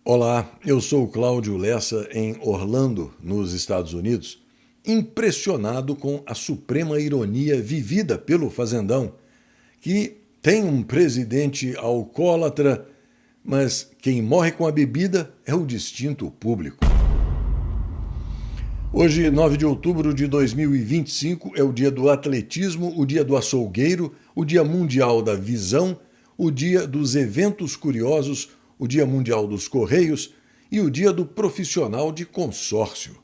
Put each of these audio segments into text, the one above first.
Olá, eu sou o Cláudio Lessa em Orlando, nos Estados Unidos, impressionado com a suprema ironia vivida pelo fazendão, que tem um presidente alcoólatra, mas quem morre com a bebida é o distinto público. Hoje, 9 de outubro de 2025, é o dia do atletismo, o dia do açougueiro, o dia mundial da visão, o dia dos eventos curiosos, o dia mundial dos correios e o dia do profissional de consórcio.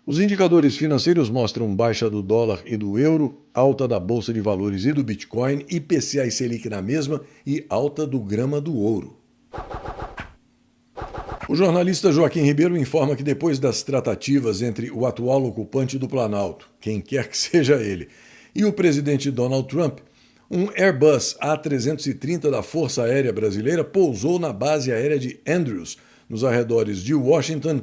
Os indicadores financeiros mostram baixa do dólar e do euro, alta da Bolsa de Valores e do Bitcoin, IPCA e Selic na mesma e alta do grama do ouro. O jornalista Joaquim Ribeiro informa que depois das tratativas entre o atual ocupante do Planalto, quem quer que seja ele, e o presidente Donald Trump, um Airbus A330 da Força Aérea Brasileira pousou na base aérea de Andrews, nos arredores de Washington,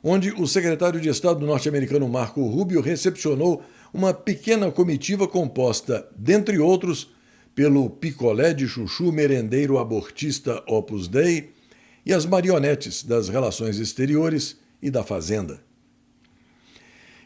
onde o secretário de Estado norte-americano Marco Rubio recepcionou uma pequena comitiva composta, dentre outros, pelo picolé de chuchu merendeiro abortista Opus Dei e as marionetes das relações exteriores e da Fazenda.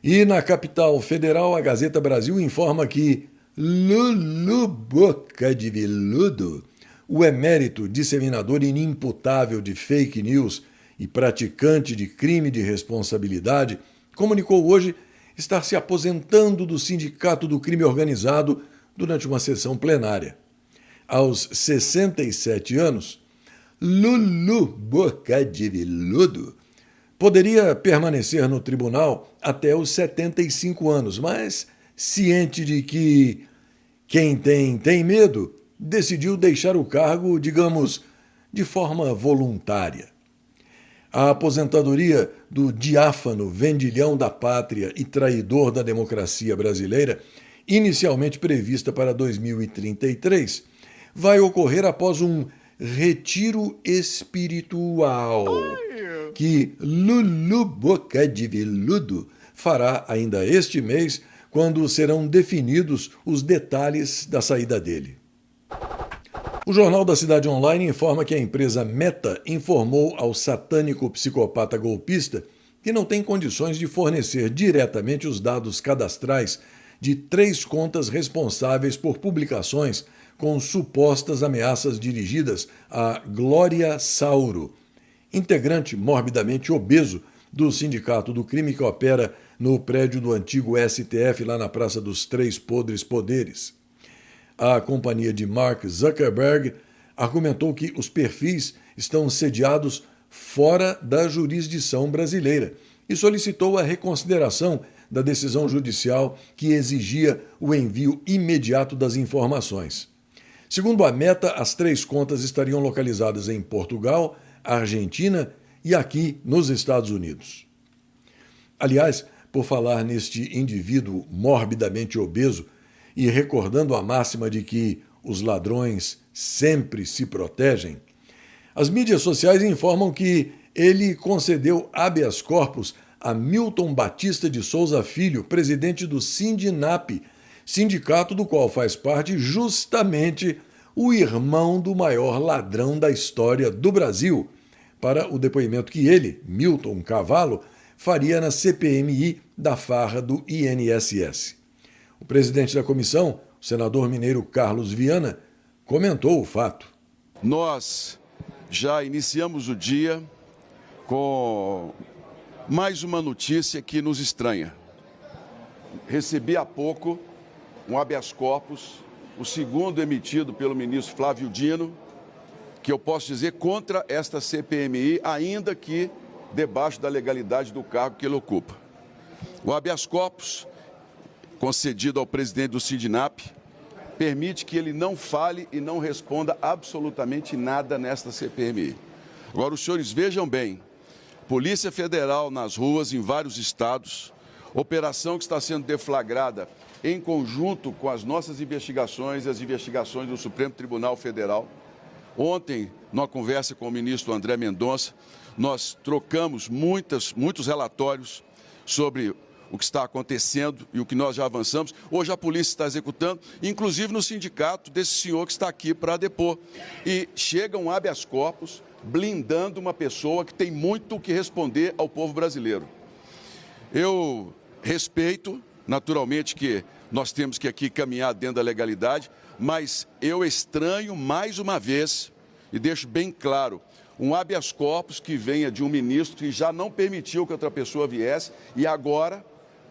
E na capital federal, a Gazeta Brasil informa que Lulu Boca de Veludo, o emérito disseminador inimputável de fake news e praticante de crime de responsabilidade, comunicou hoje estar se aposentando do Sindicato do Crime Organizado durante uma sessão plenária. Aos 67 anos, Lulu Boca de Veludo poderia permanecer no tribunal até os 75 anos, mas, ciente de que quem tem medo, decidiu deixar o cargo, digamos, de forma voluntária. A aposentadoria do diáfano vendilhão da pátria e traidor da democracia brasileira, inicialmente prevista para 2033, vai ocorrer após um retiro espiritual que Lulu Boca de Veludo fará ainda este mês, quando serão definidos os detalhes da saída dele. O Jornal da Cidade Online informa que a empresa Meta informou ao satânico psicopata golpista que não tem condições de fornecer diretamente os dados cadastrais de 3 contas responsáveis por publicações com supostas ameaças dirigidas a Glória Sauro, integrante morbidamente obeso do Sindicato do Crime que opera no prédio do antigo STF lá na Praça dos Três Podres Poderes. A companhia de Mark Zuckerberg argumentou que os perfis estão sediados fora da jurisdição brasileira e solicitou a reconsideração da decisão judicial que exigia o envio imediato das informações. Segundo a Meta, as 3 contas estariam localizadas em Portugal, Argentina e aqui nos Estados Unidos. Aliás, por falar neste indivíduo morbidamente obeso, e recordando a máxima de que os ladrões sempre se protegem, as mídias sociais informam que ele concedeu habeas corpus a Milton Batista de Souza Filho, presidente do Sindinap, sindicato do qual faz parte justamente o irmão do maior ladrão da história do Brasil, para o depoimento que ele, Milton Cavalo, faria na CPMI da farra do INSS. O presidente da comissão, o senador mineiro Carlos Viana, comentou o fato. Nós já iniciamos o dia com mais uma notícia que nos estranha. Recebi há pouco um habeas corpus, o segundo emitido pelo ministro Flávio Dino, que eu posso dizer contra esta CPMI, ainda que debaixo da legalidade do cargo que ele ocupa. O habeas corpus concedido ao presidente do Sindinap permite que ele não fale e não responda absolutamente nada nesta CPMI. Agora, os senhores vejam bem, Polícia Federal nas ruas em vários estados, operação que está sendo deflagrada em conjunto com as nossas investigações e as investigações do Supremo Tribunal Federal. Ontem, numa conversa com o ministro André Mendonça, nós trocamos muitos relatórios sobre o que está acontecendo e o que nós já avançamos. Hoje a polícia está executando, inclusive no sindicato desse senhor que está aqui para depor. E chega um habeas corpus blindando uma pessoa que tem muito o que responder ao povo brasileiro. Eu respeito, naturalmente, que nós temos que aqui caminhar dentro da legalidade, mas eu estranho mais uma vez, e deixo bem claro, um habeas corpus que venha de um ministro que já não permitiu que outra pessoa viesse e agora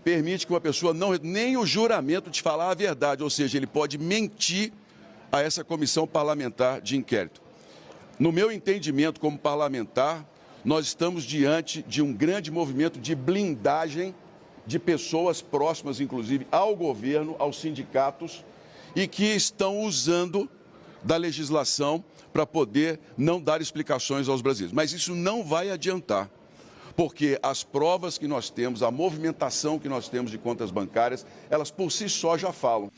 permite que uma pessoa nem o juramento de falar a verdade, ou seja, ele pode mentir a essa comissão parlamentar de inquérito. No meu entendimento como parlamentar, nós estamos diante de um grande movimento de blindagem de pessoas próximas, inclusive, ao governo, aos sindicatos, e que estão usando da legislação para poder não dar explicações aos brasileiros. Mas isso não vai adiantar, porque as provas que nós temos, a movimentação que nós temos de contas bancárias, elas por si só já falam.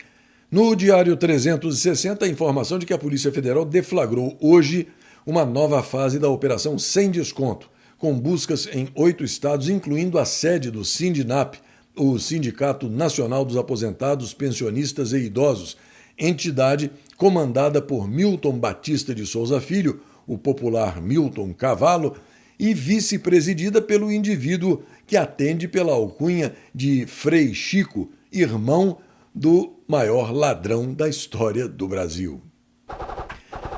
No Diário 360, a informação de que a Polícia Federal deflagrou hoje uma nova fase da Operação Sem Desconto, com buscas em 8 estados, incluindo a sede do Sindinap, o Sindicato Nacional dos Aposentados, Pensionistas e Idosos, entidade comandada por Milton Batista de Souza Filho, o popular Milton Cavalo, e vice-presidida pelo indivíduo que atende pela alcunha de Frei Chico, irmão do maior ladrão da história do Brasil.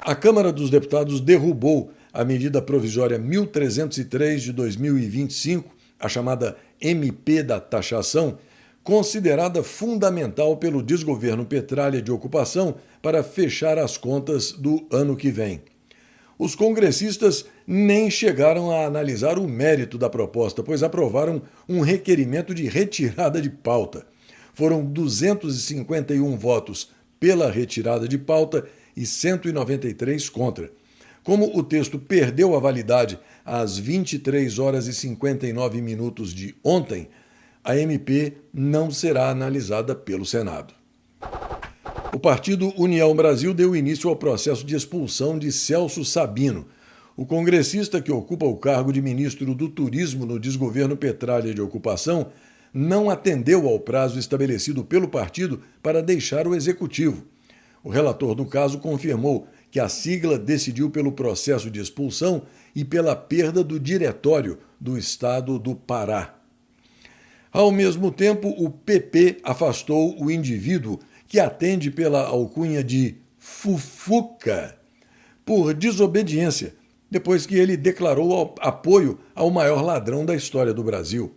A Câmara dos Deputados derrubou a medida provisória 1303 de 2025, a chamada MP da taxação, considerada fundamental pelo desgoverno Petralha de ocupação para fechar as contas do ano que vem. Os congressistas nem chegaram a analisar o mérito da proposta, pois aprovaram um requerimento de retirada de pauta. Foram 251 votos pela retirada de pauta e 193 contra. Como o texto perdeu a validade às 23 horas e 59 minutos de ontem, a MP não será analisada pelo Senado. O partido União Brasil deu início ao processo de expulsão de Celso Sabino. O congressista que ocupa o cargo de ministro do Turismo no desgoverno Petralha de ocupação não atendeu ao prazo estabelecido pelo partido para deixar o executivo. O relator do caso confirmou que a sigla decidiu pelo processo de expulsão e pela perda do diretório do estado do Pará. Ao mesmo tempo, o PP afastou o indivíduo que atende pela alcunha de Fufuca por desobediência, depois que ele declarou apoio ao maior ladrão da história do Brasil.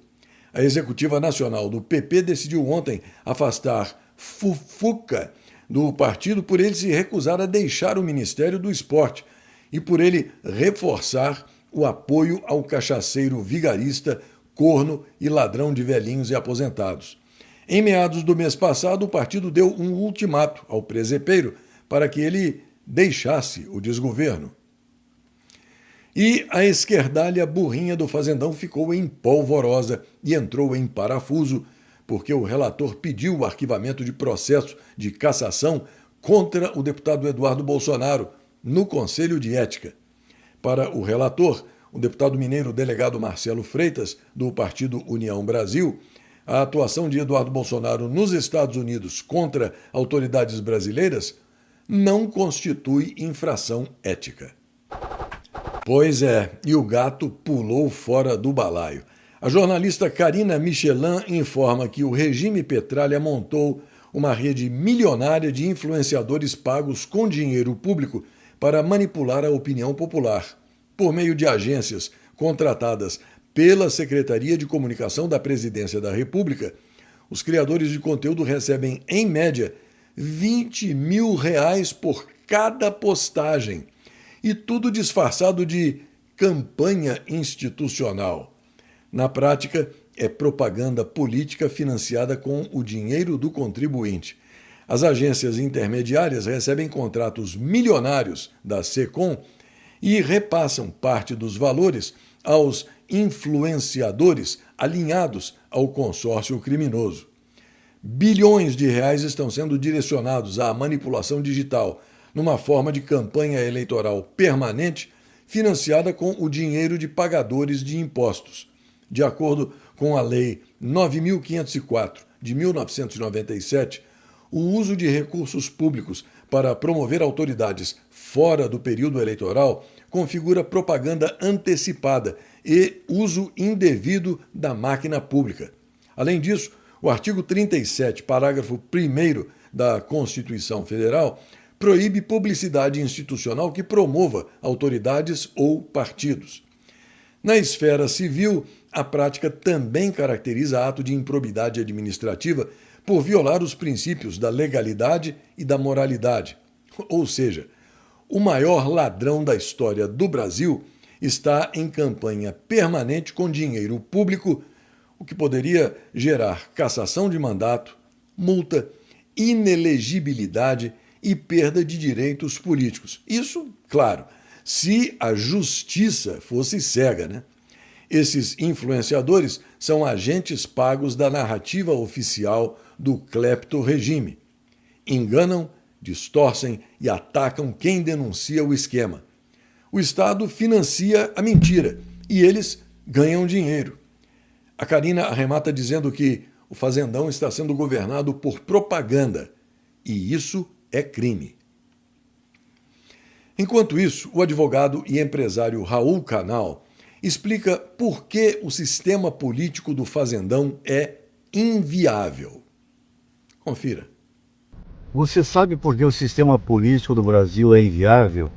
A executiva nacional do PP decidiu ontem afastar Fufuca do partido por ele se recusar a deixar o Ministério do Esporte e por ele reforçar o apoio ao cachaceiro vigarista, corno e ladrão de velhinhos e aposentados. Em meados do mês passado, o partido deu um ultimato ao presepeiro para que ele deixasse o desgoverno. E a esquerdalha burrinha do fazendão ficou em polvorosa e entrou em parafuso, porque o relator pediu o arquivamento de processo de cassação contra o deputado Eduardo Bolsonaro no Conselho de Ética. Para o relator, o deputado mineiro delegado Marcelo Freitas, do partido União Brasil, a atuação de Eduardo Bolsonaro nos Estados Unidos contra autoridades brasileiras não constitui infração ética. Pois é, e o gato pulou fora do balaio. A jornalista Karina Michelin informa que o regime Petralha montou uma rede milionária de influenciadores pagos com dinheiro público para manipular a opinião popular, por meio de agências contratadas pela Secretaria de Comunicação da Presidência da República. Os criadores de conteúdo recebem, em média, R$20 mil por cada postagem, e tudo disfarçado de campanha institucional. Na prática, é propaganda política financiada com o dinheiro do contribuinte. As agências intermediárias recebem contratos milionários da Secom e repassam parte dos valores aos influenciadores alinhados ao consórcio criminoso. Bilhões de reais estão sendo direcionados à manipulação digital, numa forma de campanha eleitoral permanente financiada com o dinheiro de pagadores de impostos. De acordo com a Lei 9.504 de 1997, o uso de recursos públicos para promover autoridades fora do período eleitoral configura propaganda antecipada e uso indevido da máquina pública. Além disso, o artigo 37, parágrafo 1º da Constituição Federal, proíbe publicidade institucional que promova autoridades ou partidos. Na esfera civil, a prática também caracteriza ato de improbidade administrativa por violar os princípios da legalidade e da moralidade. Ou seja, o maior ladrão da história do Brasil está em campanha permanente com dinheiro público, o que poderia gerar cassação de mandato, multa, inelegibilidade e perda de direitos políticos. Isso, claro, se a justiça fosse cega, né? Esses influenciadores são agentes pagos da narrativa oficial do clepto-regime. Enganam, distorcem e atacam quem denuncia o esquema. O Estado financia a mentira e eles ganham dinheiro. A Karina arremata dizendo que o fazendão está sendo governado por propaganda e isso é crime. Enquanto isso, o advogado e empresário Raul Canal explica por que o sistema político do fazendão é inviável. Confira. Você sabe por que o sistema político do Brasil é inviável?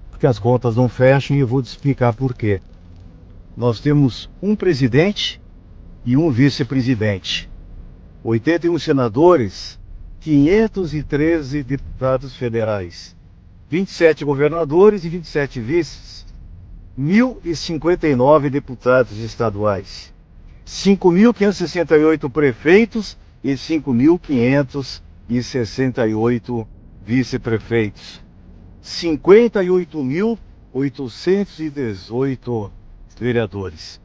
Porque as contas não fecham e eu vou te explicar por quê. Nós temos um presidente e um vice-presidente, 81 senadores, 513 deputados federais, 27 governadores e 27 vices, 1.059 deputados estaduais, 5.568 prefeitos e 5.568 vice-prefeitos, 58.818 vereadores.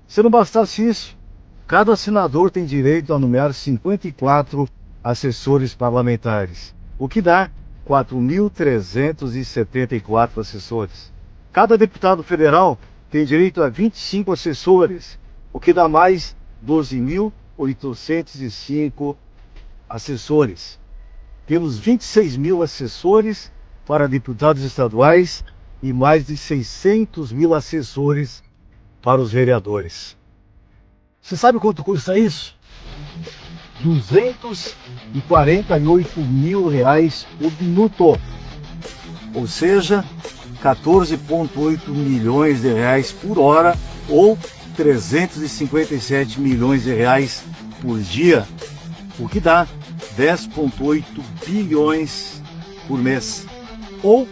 Se não bastasse isso, cada senador tem direito a nomear 54 assessores parlamentares, o que dá 4.374 assessores. Cada deputado federal tem direito a 25 assessores, o que dá mais 12.805 assessores. Temos 26 mil assessores para deputados estaduais e mais de 600 mil assessores para os vereadores. Você sabe quanto custa isso? R$248 mil por minuto, ou seja, 14,8 milhões de reais por hora ou 357 milhões de reais por dia, o que dá 10,8 bilhões por mês ou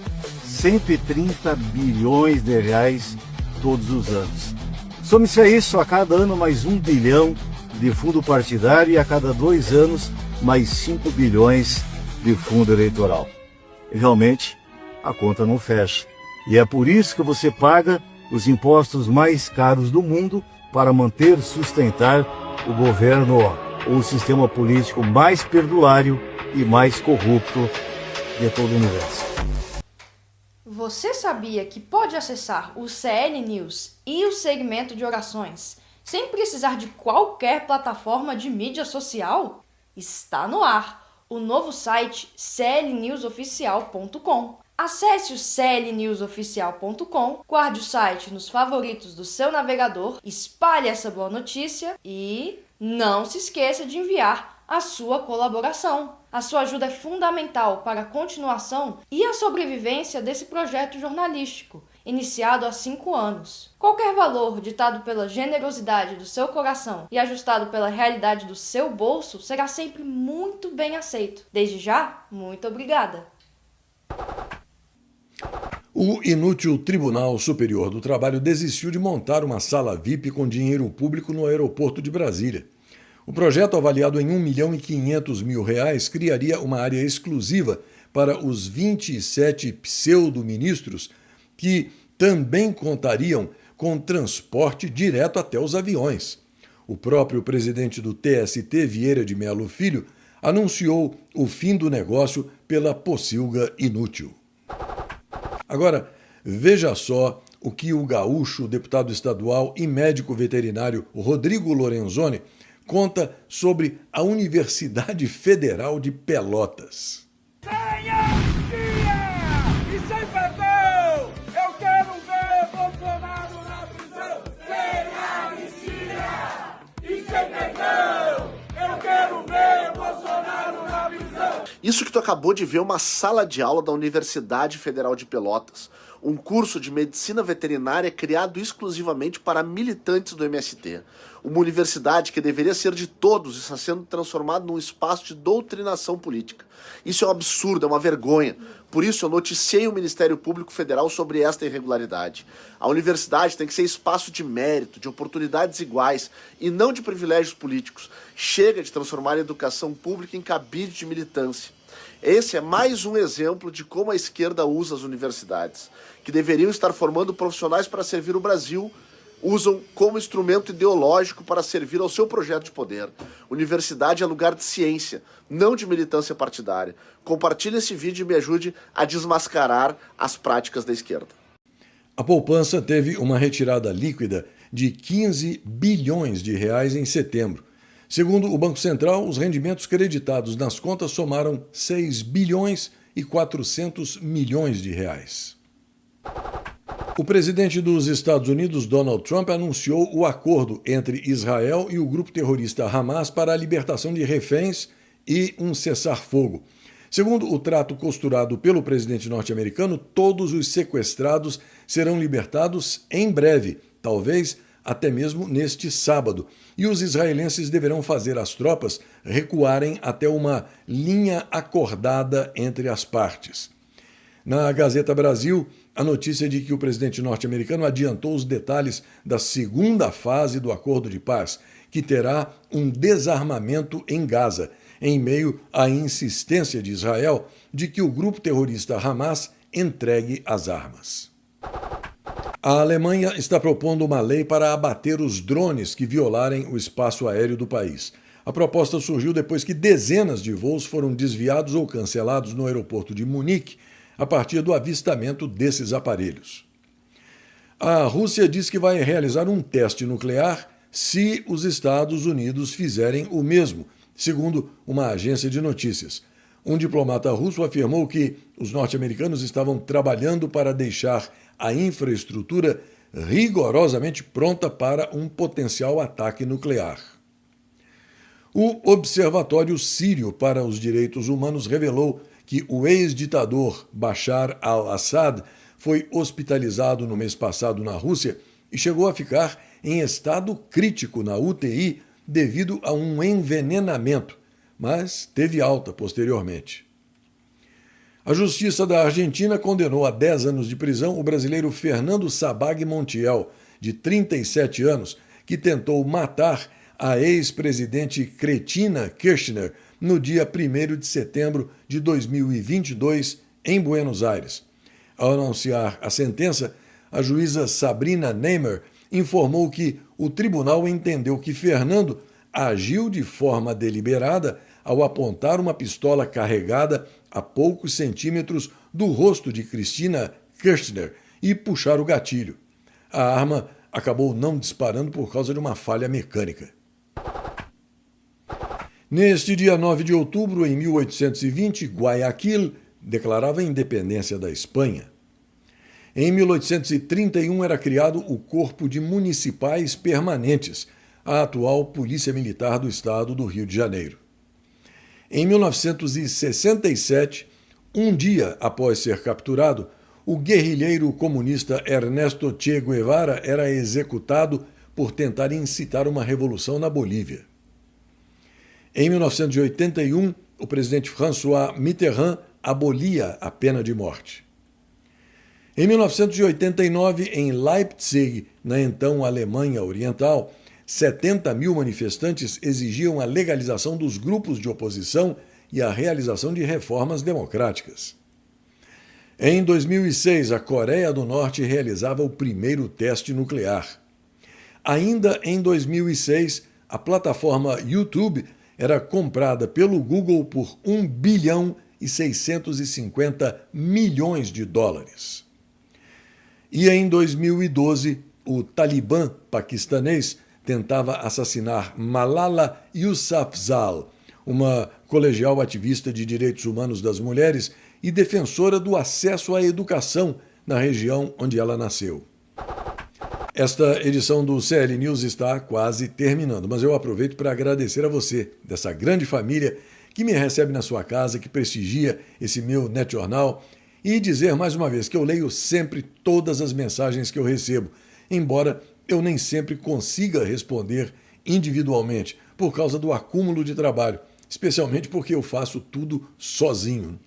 130 bilhões de reais todos os anos. Some-se a isso a cada ano mais 1 bilhão de fundo partidário e a cada 2 anos mais 5 bilhões de fundo eleitoral. E realmente a conta não fecha. E é por isso que você paga os impostos mais caros do mundo para manter e sustentar o governo ou o sistema político mais perdulário e mais corrupto de todo o universo. Você sabia que pode acessar o CL News e o segmento de orações sem precisar de qualquer plataforma de mídia social? Está no ar o novo site clnewsoficial.com. Acesse o clnewsoficial.com, guarde o site nos favoritos do seu navegador, espalhe essa boa notícia e não se esqueça de enviar a sua colaboração. A sua ajuda é fundamental para a continuação e a sobrevivência desse projeto jornalístico, iniciado há 5 anos. Qualquer valor ditado pela generosidade do seu coração e ajustado pela realidade do seu bolso será sempre muito bem aceito. Desde já, muito obrigada! O inútil Tribunal Superior do Trabalho desistiu de montar uma sala VIP com dinheiro público no aeroporto de Brasília. O projeto, avaliado em R$ 1.500.000, criaria uma área exclusiva para os 27 pseudo-ministros que também contariam com transporte direto até os aviões. O próprio presidente do TST, Vieira de Mello Filho, anunciou o fim do negócio pela pocilga inútil. Agora, veja só o que o gaúcho, deputado estadual e médico veterinário Rodrigo Lorenzoni conta sobre a Universidade Federal de Pelotas. Sem anistia e sem perdão, eu quero ver Bolsonaro na prisão. Sem anistia e sem perdão, eu quero ver Bolsonaro na prisão. Isso que tu acabou de ver é uma sala de aula da Universidade Federal de Pelotas, um curso de medicina veterinária criado exclusivamente para militantes do MST. Uma universidade que deveria ser de todos está sendo transformada num espaço de doutrinação política. Isso é um absurdo, é uma vergonha. Por isso eu noticiei o Ministério Público Federal sobre esta irregularidade. A universidade tem que ser espaço de mérito, de oportunidades iguais e não de privilégios políticos. Chega de transformar a educação pública em cabide de militância. Esse é mais um exemplo de como a esquerda usa as universidades, que deveriam estar formando profissionais para servir o Brasil, usam como instrumento ideológico para servir ao seu projeto de poder. Universidade é lugar de ciência, não de militância partidária. Compartilhe esse vídeo e me ajude a desmascarar as práticas da esquerda. A poupança teve uma retirada líquida de 15 bilhões de reais em setembro. Segundo o Banco Central, os rendimentos creditados nas contas somaram 6 bilhões e 400 milhões de reais. O presidente dos Estados Unidos, Donald Trump, anunciou o acordo entre Israel e o grupo terrorista Hamas para a libertação de reféns e um cessar-fogo. Segundo o trato costurado pelo presidente norte-americano, todos os sequestrados serão libertados em breve, talvez até mesmo neste sábado, e os israelenses deverão fazer as tropas recuarem até uma linha acordada entre as partes. Na Gazeta Brasil, a notícia de que o presidente norte-americano adiantou os detalhes da segunda fase do acordo de paz, que terá um desarmamento em Gaza, em meio à insistência de Israel de que o grupo terrorista Hamas entregue as armas. A Alemanha está propondo uma lei para abater os drones que violarem o espaço aéreo do país. A proposta surgiu depois que dezenas de voos foram desviados ou cancelados no aeroporto de Munique a partir do avistamento desses aparelhos. A Rússia diz que vai realizar um teste nuclear se os Estados Unidos fizerem o mesmo, segundo uma agência de notícias. Um diplomata russo afirmou que os norte-americanos estavam trabalhando para deixar a infraestrutura rigorosamente pronta para um potencial ataque nuclear. O Observatório Sírio para os Direitos Humanos revelou que o ex-ditador Bashar al-Assad foi hospitalizado no mês passado na Rússia e chegou a ficar em estado crítico na UTI devido a um envenenamento, mas teve alta posteriormente. A Justiça da Argentina condenou a 10 anos de prisão o brasileiro Fernando Sabag Montiel, de 37 anos, que tentou matar a ex-presidente Cristina Kirchner no dia 1º de setembro de 2022, em Buenos Aires. Ao anunciar a sentença, a juíza Sabrina Neymer informou que o tribunal entendeu que Fernando agiu de forma deliberada ao apontar uma pistola carregada a poucos centímetros do rosto de Cristina Kirchner e puxar o gatilho. A arma acabou não disparando por causa de uma falha mecânica. Neste dia 9 de outubro, em 1820, Guayaquil declarava a independência da Espanha. Em 1831 era criado o Corpo de Municipais Permanentes, a atual Polícia Militar do Estado do Rio de Janeiro. Em 1967, um dia após ser capturado, o guerrilheiro comunista Ernesto Che Guevara era executado por tentar incitar uma revolução na Bolívia. Em 1981, o presidente François Mitterrand abolia a pena de morte. Em 1989, em Leipzig, na então Alemanha Oriental, 70 mil manifestantes exigiam a legalização dos grupos de oposição e a realização de reformas democráticas. Em 2006, a Coreia do Norte realizava o primeiro teste nuclear. Ainda em 2006, a plataforma YouTube era comprada pelo Google por 1 bilhão e 650 milhões de dólares. E em 2012, o Talibã paquistanês tentava assassinar Malala Yousafzai, uma colegial ativista de direitos humanos das mulheres e defensora do acesso à educação na região onde ela nasceu. Esta edição do CL News está quase terminando, mas eu aproveito para agradecer a você, dessa grande família que me recebe na sua casa, que prestigia esse meu NetJornal, e dizer mais uma vez que eu leio sempre todas as mensagens que eu recebo, embora eu nem sempre consiga responder individualmente, por causa do acúmulo de trabalho, especialmente porque eu faço tudo sozinho.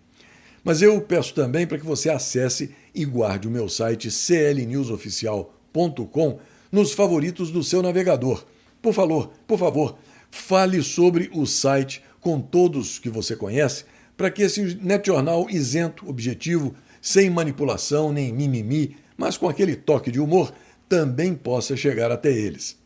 Mas eu peço também para que você acesse e guarde o meu site clnewsoficial.com nos favoritos do seu navegador. Por favor, fale sobre o site com todos que você conhece, para que esse NetJornal isento, objetivo, sem manipulação nem mimimi, mas com aquele toque de humor, também possa chegar até eles.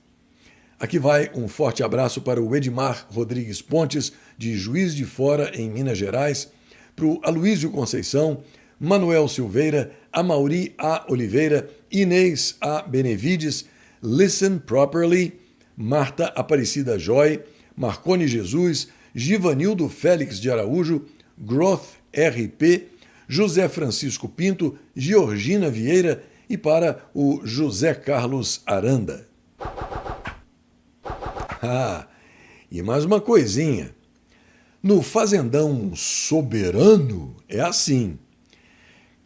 Aqui vai um forte abraço para o Edmar Rodrigues Pontes, de Juiz de Fora, em Minas Gerais, para o Aloísio Conceição, Manuel Silveira, Amauri A. Oliveira, Inês A. Benevides, Listen Properly, Marta Aparecida Joy, Marcone Jesus, Givanildo Félix de Araújo, Growth RP, José Francisco Pinto, Georgina Vieira e para o José Carlos Aranda. E mais uma coisinha. No Fazendão Soberano é assim.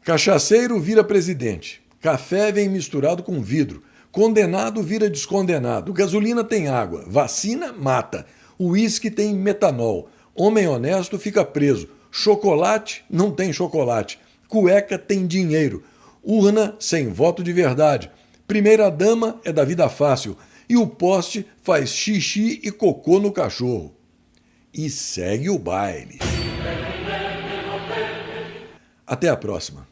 Cachaceiro vira presidente, café vem misturado com vidro, condenado vira descondenado, gasolina tem água, vacina mata, uísque tem metanol, homem honesto fica preso, chocolate não tem chocolate, cueca tem dinheiro, urna sem voto de verdade, primeira-dama é da vida fácil e o poste faz xixi e cocô no cachorro. E segue o baile. Até a próxima.